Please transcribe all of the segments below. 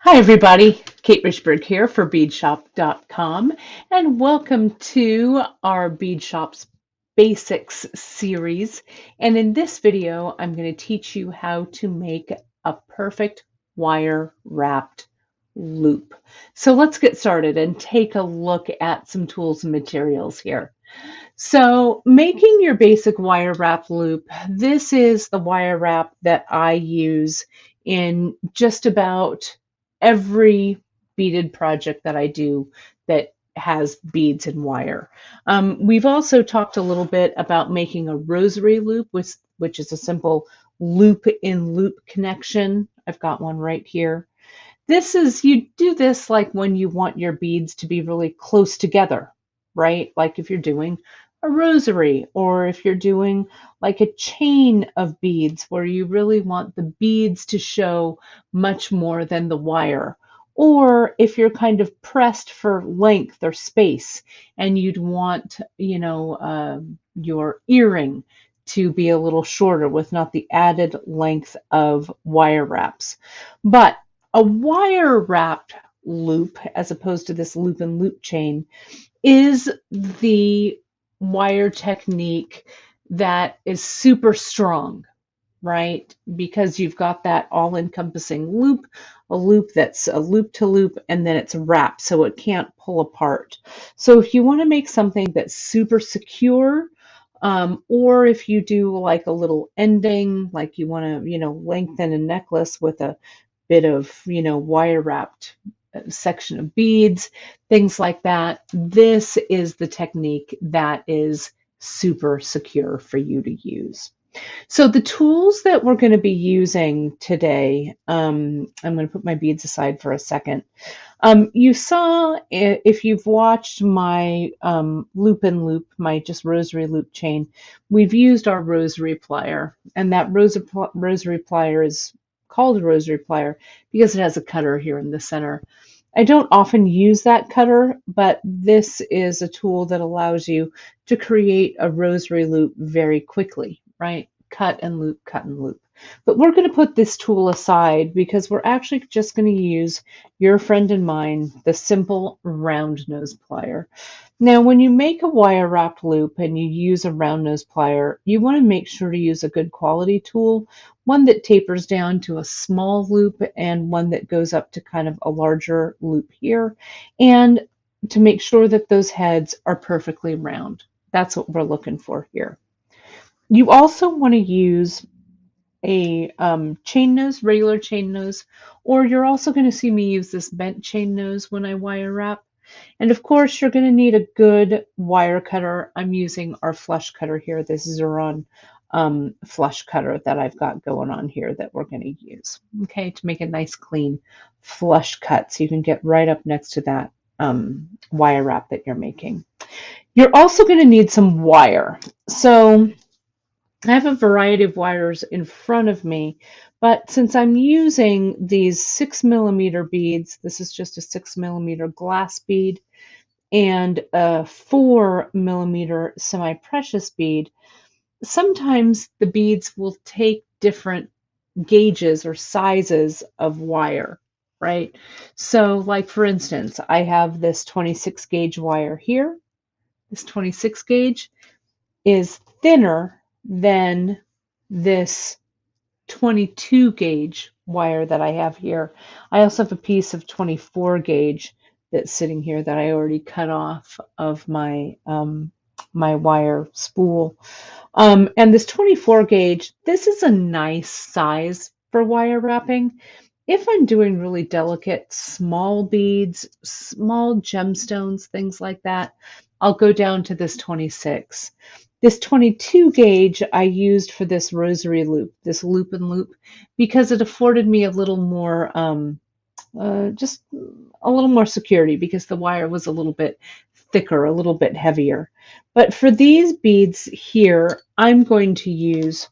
Hi, everybody. Kate Richburg here for beadshop.com, and welcome to our Beadshop's Basics series. And in this video, I'm going to teach you how to make a perfect wire wrapped loop. So let's get started and take a look at some tools and materials here. So making your basic wire wrap loop, this is the wire wrap that I use in just about every beaded project that I do that has beads and wire. We've also talked a little bit about making a rosary loop, which is a simple loop in loop connection. I've got one right here. You do this like when you want your beads to be really close together, right? Like if you're doing a rosary, or if you're doing like a chain of beads where you really want the beads to show much more than the wire. Or if you're kind of pressed for length or space and you'd want, your earring to be a little shorter with not the added length of wire wraps. But a wire wrapped loop, as opposed to this loop and loop chain, is the wire technique that is super strong, right? Because you've got that all encompassing loop, a loop that's a loop to loop, and then it's wrapped so it can't pull apart. So if you want to make something that's super secure, or if you do like a little ending, like you want to, lengthen a necklace with a bit of, wire wrapped section of beads, things like that. This is the technique that is super secure for you to use. So the tools that we're going to be using today, I'm going to put my beads aside for a second. You saw, if you've watched my loop and loop, my just rosary loop chain, we've used our rosary plier, and that rosary plier is called a rosary plier because it has a cutter here in the center. I don't often use that cutter, but this is a tool that allows you to create a rosary loop very quickly, right? Cut and loop, cut and loop. But we're going to put this tool aside because we're actually just going to use your friend and mine, the simple round nose plier. Now, when you make a wire wrapped loop and you use a round nose plier, you want to make sure to use a good quality tool, one that tapers down to a small loop and one that goes up to kind of a larger loop here, and to make sure that those heads are perfectly round. That's what we're looking for here. You also want to use a chain nose, regular chain nose, or you're also going to see me use this bent chain nose when I wire wrap. And of course, you're going to need a good wire cutter. I'm using our flush cutter here. This is a Ron flush cutter that I've got going on here that we're going to use, okay, to make a nice clean flush cut so you can get right up next to that wire wrap that you're making. You're also going to need some wire. So I have a variety of wires in front of me, but since I'm using these 6mm beads, this is just a 6mm glass bead and a 4mm semi-precious bead, sometimes the beads will take different gauges or sizes of wire, right? So like for instance, I have this 26 gauge wire here. This 26 gauge is thinner than this 22 gauge wire that I have here. I also have a piece of 24 gauge that's sitting here that I already cut off of my my wire spool. And this 24 gauge, this is a nice size for wire wrapping. If I'm doing really delicate small beads, small gemstones, things like that, I'll go down to this 26. This 22 gauge I used for this rosary loop, this loop and loop, because it afforded me a little more, just a little more security because the wire was a little bit thicker, a little bit heavier. But for these beads here, I'm going to use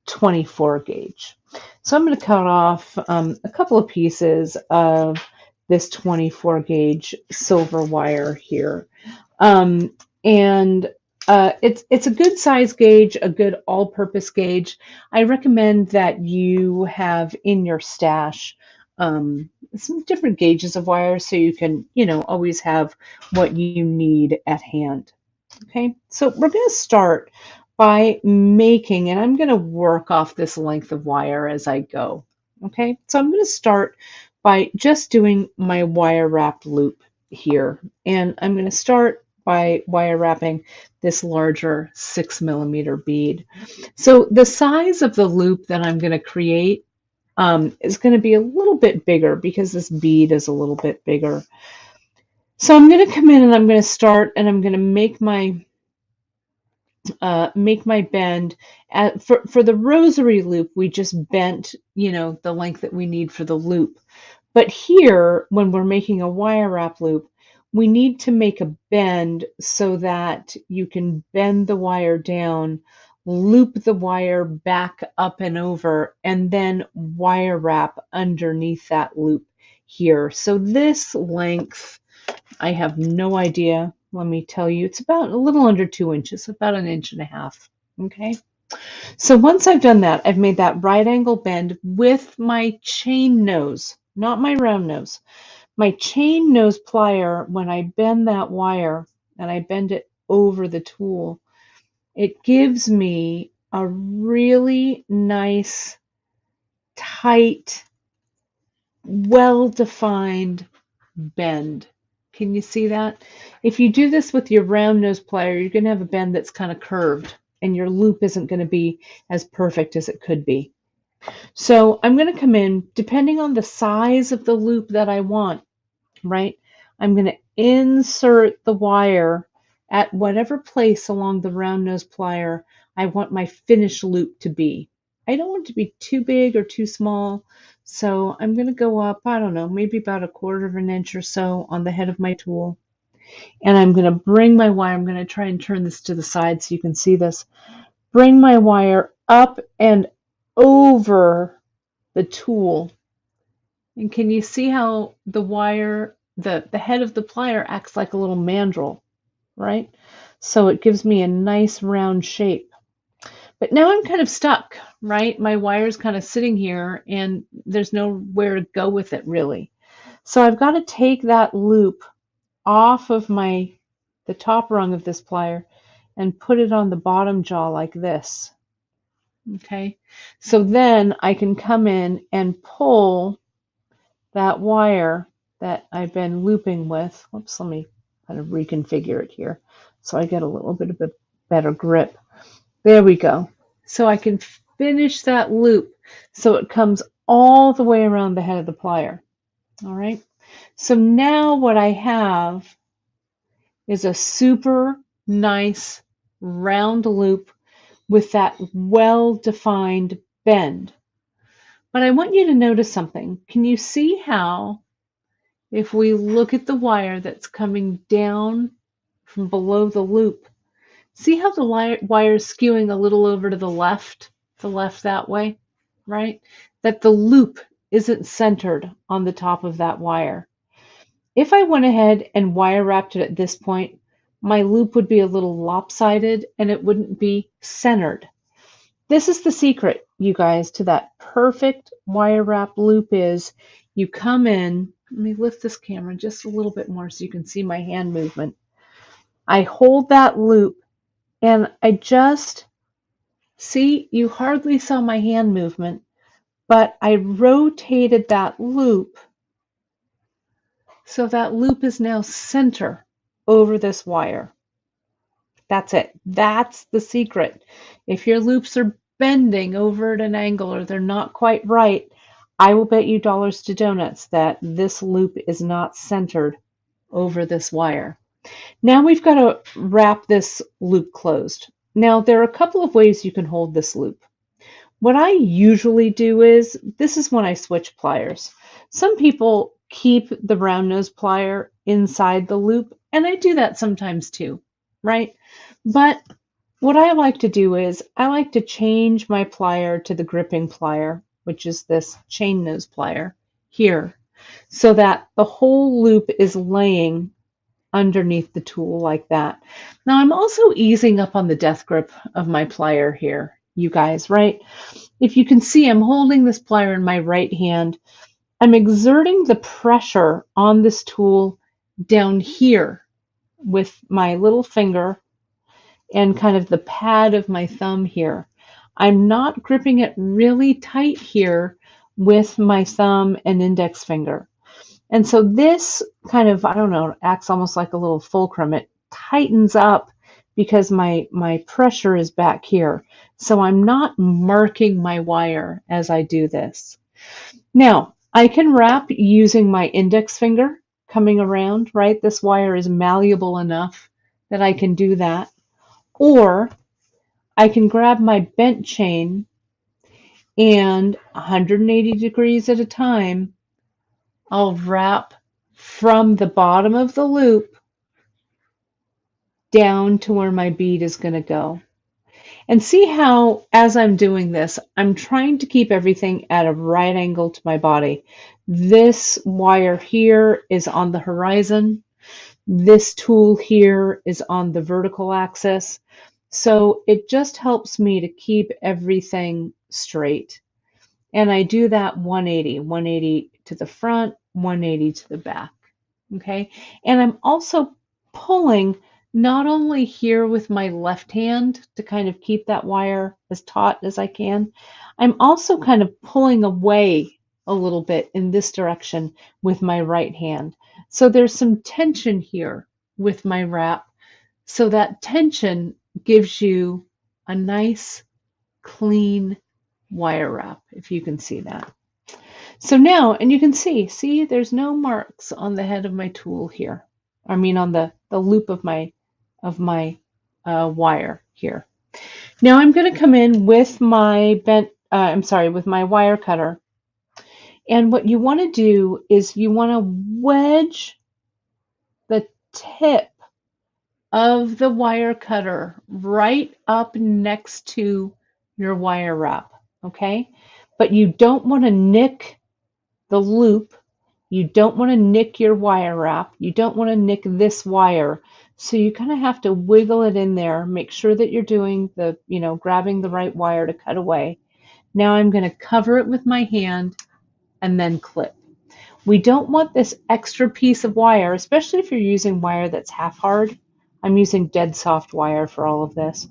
24 gauge. So I'm going to cut off a couple of pieces of this 24 gauge silver wire here. And it's a good size gauge, a good all-purpose gauge. I recommend that you have in your stash some different gauges of wire so you can, always have what you need at hand. Okay, so we're going to start by making, and I'm going to work off this length of wire as I go. Okay, so I'm going to start by just doing my wire wrap loop here, and I'm going to start by wire wrapping this larger 6mm bead. So the size of the loop that I'm going to create is going to be a little bit bigger because this bead is a little bit bigger. So I'm going to come in and I'm going to start and I'm going to make my bend. For the rosary loop, we just bent, the length that we need for the loop. But here, when we're making a wire wrap loop, we need to make a bend so that you can bend the wire down, loop the wire back up and over, and then wire wrap underneath that loop here. So this length, I have no idea. Let me tell you, it's about a little under 2 inches, about 1.5 inches. Okay. So once I've done that, I've made that right angle bend with my chain nose, not my round nose. My chain nose plier, when I bend that wire and I bend it over the tool, it gives me a really nice, tight, well-defined bend. Can you see that? If you do this with your round nose plier, you're going to have a bend that's kind of curved and your loop isn't going to be as perfect as it could be. So I'm going to come in, depending on the size of the loop that I want, right? I'm going to insert the wire at whatever place along the round nose plier I want my finished loop to be. I don't want it to be too big or too small. So I'm going to go up, I don't know, maybe about 1/4 inch or so on the head of my tool. And I'm going to bring my wire, I'm going to try and turn this to the side so you can see this. Bring my wire up and over the tool. And can you see how the wire, the head of the plier acts like a little mandrel, right? So it gives me a nice round shape. But now I'm kind of stuck, right? My wire's kind of sitting here and there's nowhere to go with it really. So I've got to take that loop off of the top rung of this plier and put it on the bottom jaw like this. Okay, so then I can come in and pull that wire that I've been looping with. Whoops, let me kind of reconfigure it here so I get a little bit of a better grip. There we go. So I can finish that loop so it comes all the way around the head of the plier. All right. So now what I have is a super nice round loop with that well-defined bend. But I want you to notice something. Can you see how if we look at the wire that's coming down from below the loop, see how the wire is skewing a little over to the left that way, right? That the loop isn't centered on the top of that wire. If I went ahead and wire wrapped it at this point, my loop would be a little lopsided and it wouldn't be centered. This is the secret, you guys, to that perfect wire wrap loop is you come in, let me lift this camera just a little bit more so you can see my hand movement. I hold that loop and I just, see, you hardly saw my hand movement, but I rotated that loop so that loop is now center over this wire. That's it. That's the secret. If your loops are bending over at an angle or they're not quite right, I will bet you dollars to donuts that this loop is not centered over this wire. Now we've got to wrap this loop closed. Now there are a couple of ways you can hold this loop. What I usually do is, this is when I switch pliers. Some people keep the round nose plier inside the loop, and I do that sometimes too, right? But what I like to do is I like to change my plier to the gripping plier, which is this chain nose plier here, so that the whole loop is laying underneath the tool like that. Now I'm also easing up on the death grip of my plier here, you guys, right? If you can see, I'm holding this plier in my right hand I'm exerting the pressure on this tool down here with my little finger and kind of the pad of my thumb here. I'm not gripping it really tight here with my thumb and index finger. And so this kind of, I don't know, acts almost like a little fulcrum. It tightens up because my pressure is back here. So I'm not marking my wire as I do this. Now, I can wrap using my index finger coming around, right? This wire is malleable enough that I can do that. Or I can grab my bent chain and 180 degrees at a time, I'll wrap from the bottom of the loop down to where my bead is going to go. And see how, as I'm doing this, I'm trying to keep everything at a right angle to my body. This wire here is on the horizon. This tool here is on the vertical axis. So it just helps me to keep everything straight. And I do that 180 to the front, 180 to the back. Okay. And I'm also pulling not only here with my left hand to kind of keep that wire as taut as I can, I'm also kind of pulling away a little bit in this direction with my right hand. So there's some tension here with my wrap. So that tension gives you a nice, clean wire wrap, if you can see that. So now, and you can see there's no marks on the head of my tool here. I mean on the loop of my wire here. Now I'm going to come in with my with my wire cutter. And what you want to do is you want to wedge the tip of the wire cutter right up next to your wire wrap, okay? But you don't want to nick the loop. You don't want to nick your wire wrap. You don't want to nick this wire. So you kind of have to wiggle it in there. Make sure that you're doing the, grabbing the right wire to cut away. Now I'm going to cover it with my hand and then clip. We don't want this extra piece of wire, especially if you're using wire that's half hard. I'm using dead soft wire for all of this.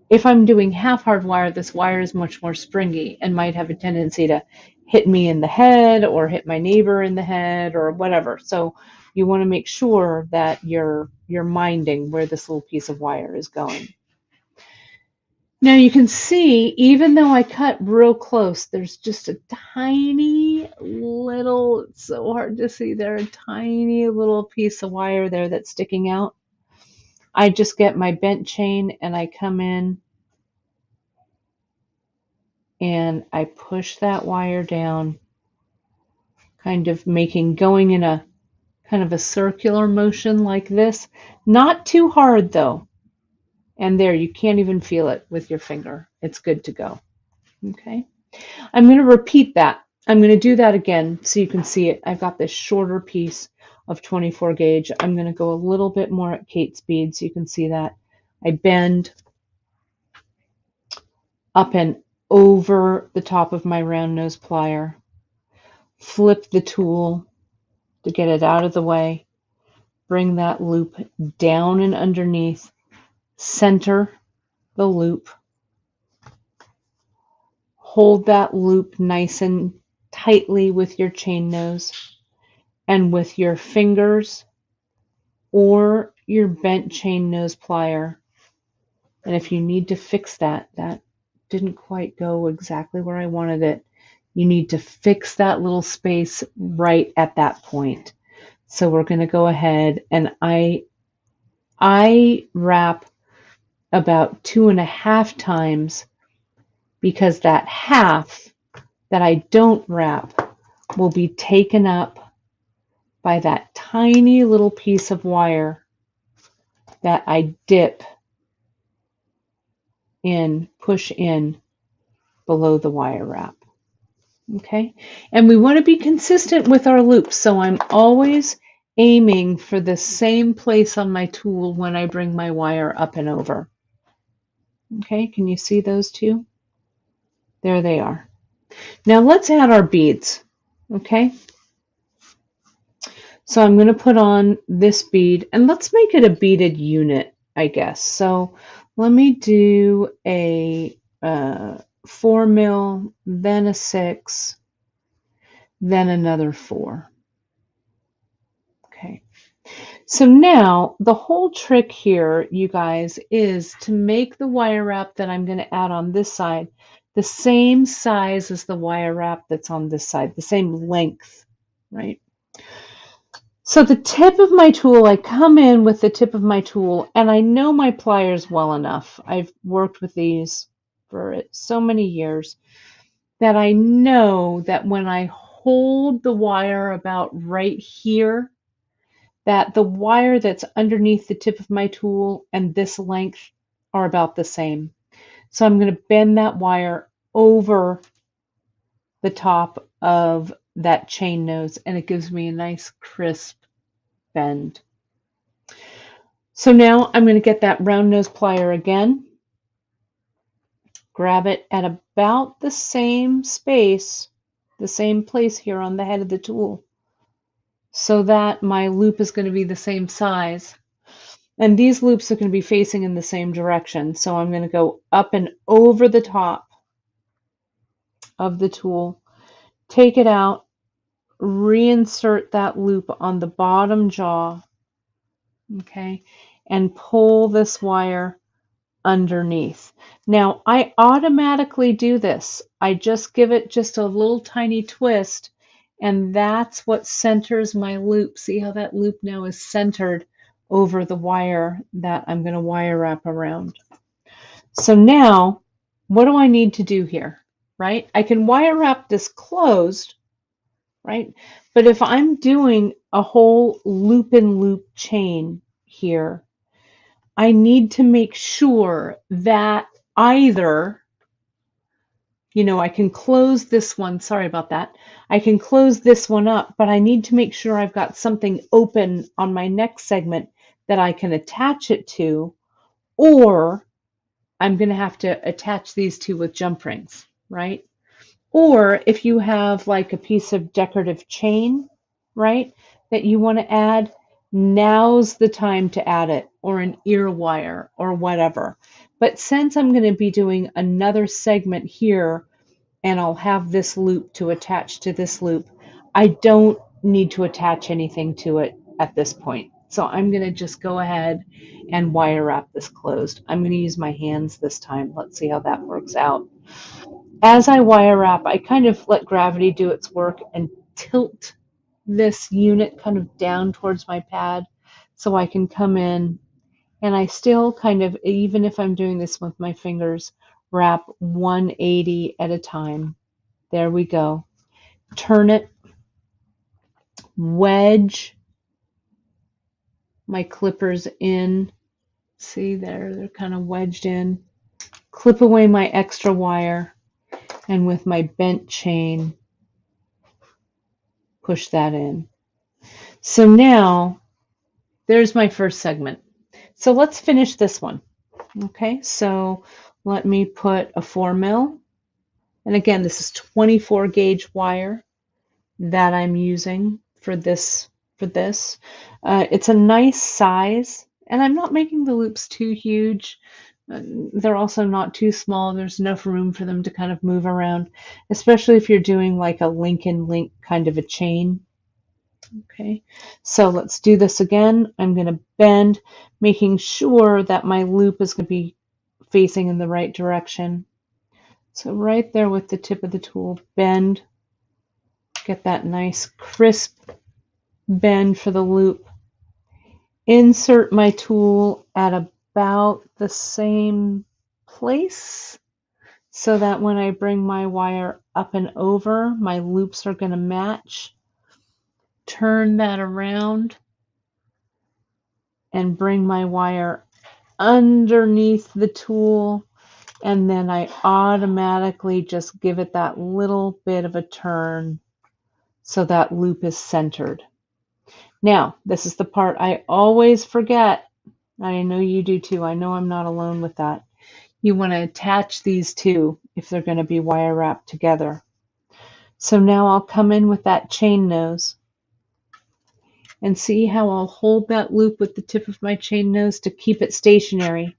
If I'm doing half hard wire, this wire is much more springy and might have a tendency to hit me in the head or hit my neighbor in the head or whatever. So you want to make sure that you're minding where this little piece of wire is going. Now you can see, even though I cut real close, there's just a tiny little, it's so hard to see there, a tiny little piece of wire there that's sticking out. I just get my bent chain and I come in and I push that wire down, kind of going in a kind of a circular motion like this. Not too hard though. And there, you can't even feel it with your finger. It's good to go. Okay. I'm going to repeat that. I'm going to do that again so you can see it. I've got this shorter piece of 24 gauge. I'm going to go a little bit more at Kate speed so you can see that. I bend up and over the top of my round nose plier, flip the tool to get it out of the way, bring that loop down and underneath, center the loop, hold that loop nice and tightly with your chain nose, and with your fingers or your bent chain nose plier. And if you need to fix that didn't quite go exactly where I wanted it, you need to fix that little space right at that point. So we're going to go ahead and I wrap about 2.5 times, because that half that I don't wrap will be taken up by that tiny little piece of wire that I dip in, push in below the wire wrap. Okay, and we want to be consistent with our loops, so I'm always aiming for the same place on my tool when I bring my wire up and over. Okay, can you see those two? There they are. Now let's add our beads. Okay, so I'm going to put on this bead, and let's make it a beaded unit, I guess. So let me do a 4 mil, then a 6, then another 4. Okay. So now the whole trick here, you guys, is to make the wire wrap that I'm going to add on this side the same size as the wire wrap that's on this side, the same length, right? So the tip of my tool, I come in with the tip of my tool, and I know my pliers well enough. I've worked with these for so many years that I know that when I hold the wire about right here, that the wire that's underneath the tip of my tool and this length are about the same. So I'm going to bend that wire over the top of that chain nose, and it gives me a nice crisp bend. So now I'm going to get that round nose plier again, grab it at about the same space, the same place here on the head of the tool, so that my loop is going to be the same size. And these loops are going to be facing in the same direction. So I'm going to go up and over the top of the tool, take it out, reinsert that loop on the bottom jaw, okay, and pull this wire underneath. Now, I automatically do this. I just give it just a little tiny twist, and that's what centers my loop. See how that loop now is centered over the wire that I'm going to wire wrap around. So now, what do I need to do here, right? I can wire wrap this closed, right? But if I'm doing a whole loop-in-loop chain here, I need to make sure that either, I can close this one, sorry about that. I can close this one up, but I need to make sure I've got something open on my next segment that I can attach it to, or I'm going to have to attach these two with jump rings, right? Or if you have like a piece of decorative chain, right, that you want to add, now's the time to add it, or an ear wire or whatever. But since I'm going to be doing another segment here, and I'll have this loop to attach to this loop, I don't need to attach anything to it at this point. So I'm going to just go ahead and wire wrap this closed. I'm going to use my hands this time. Let's see how that works out. As I wire wrap, I kind of let gravity do its work and tilt this unit kind of down towards my pad so I can come in, and I still kind of, even if I'm doing this with my fingers, wrap 180 at a time. There we go. Turn it, wedge my clippers in. See there, they're kind of wedged in. Clip away my extra wire, and with my bent chain, push that in. So now, there's my first segment. So let's finish this one. Okay, so let me put a 4 mil. And again, this is 24 gauge wire that I'm using for this. It's a nice size, and I'm not making the loops too huge. They're also not too small. There's enough room for them to kind of move around, especially if you're doing like a link and link kind of a chain. Okay, so let's do this again. I'm going to bend, making sure that my loop is going to be facing in the right direction. So right there with the tip of the tool, bend, get that nice crisp bend for the loop. Insert my tool at about the same place so that when I bring my wire up and over, my loops are going to match. Turn that around and bring my wire underneath the tool, and then I automatically just give it that little bit of a turn so that loop is centered. Now, this is the part I always forget. I know you do too. I know I'm not alone with that. You want to attach these two if they're going to be wire wrapped together. So now I'll come in with that chain nose and see how I'll hold that loop with the tip of my chain nose to keep it stationary.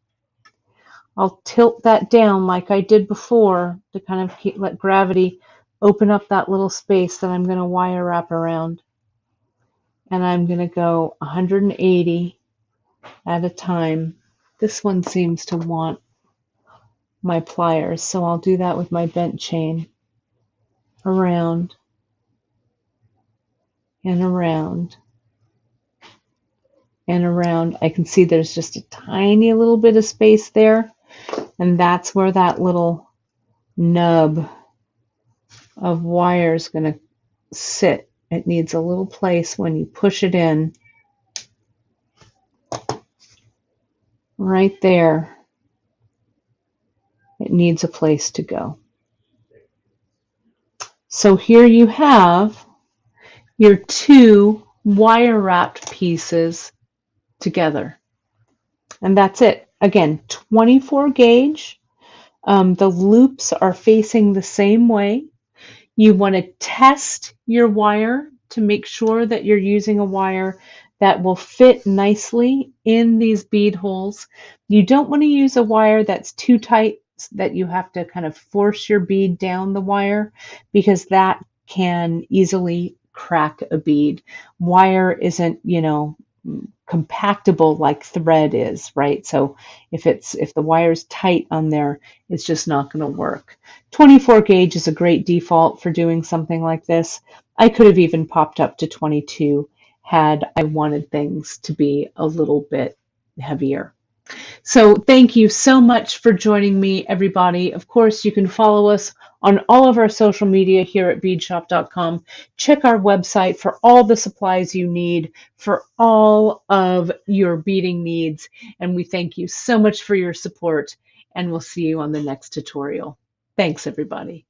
I'll tilt that down like I did before to kind of let gravity open up that little space that I'm going to wire wrap around. And I'm going to go 180 at a time. This one seems to want my pliers, so I'll do that with my bent chain. Around and around and around. I can see there's just a tiny little bit of space there, and that's where that little nub of wire is going to sit. It needs a little place when you push it in. Right there. It needs a place to go. So here you have your two wire wrapped pieces together. And that's it. Again, 24 gauge. The loops are facing the same way. You want to test your wire to make sure that you're using a wire that will fit nicely in these bead holes. You don't want to use a wire that's too tight that you have to kind of force your bead down the wire, because that can easily crack a bead. Wire isn't, compactable like thread is, right? So if the wire's tight on there, it's just not going to work. 24 gauge is a great default for doing something like this. I could have even popped up to 22 had I wanted things to be a little bit heavier. So thank you so much for joining me, everybody. Of course, you can follow us on all of our social media here at beadshop.com. Check our website for all the supplies you need for all of your beading needs. And we thank you so much for your support, and we'll see you on the next tutorial. Thanks, everybody.